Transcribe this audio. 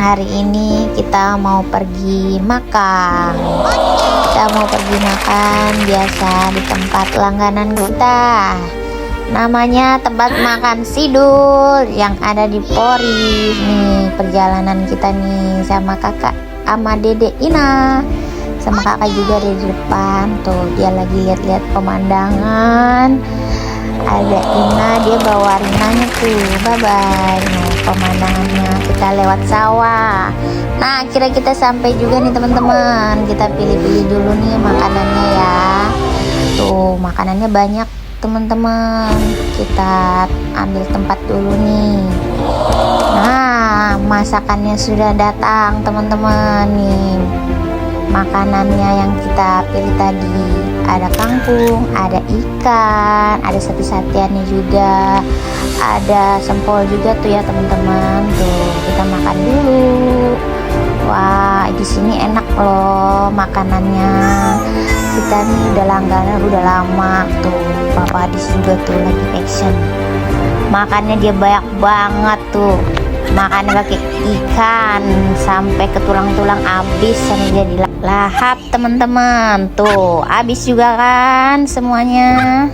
hari ini kita mau pergi makan. Kita mau pergi makan biasa di tempat langganan kita. Namanya tempat makan Sidul yang ada di Pori. Nih perjalanan kita nih sama kakak sama dede Ina. Sama kakak juga di depan. Tuh dia lagi lihat-lihat pemandangan. Ada Ina, dia bawa Rinanya tuh. Bye bye. Nah, pemandangannya kita lewat sawah. Nah kira kita sampai juga nih teman-teman. Kita pilih-pilih dulu nih makanannya ya. Tuh makanannya banyak teman-teman. Kita ambil tempat dulu nih. Nah masakannya sudah datang teman-teman nih. Makanannya yang kita pilih tadi ada kangkung, ada ikan, ada sate-sateannya juga, ada sempol juga tuh ya teman-teman. Tuh kita makan dulu. Wah di sini enak loh makanannya. Kita nih udah langganan udah lama. Tuh Bapak Adis juga tuh lagi action. Makannya dia banyak banget tuh. Makan pakai ikan sampai ke tulang-tulang habis sampai jadi lahap teman-teman. Tuh habis juga kan semuanya.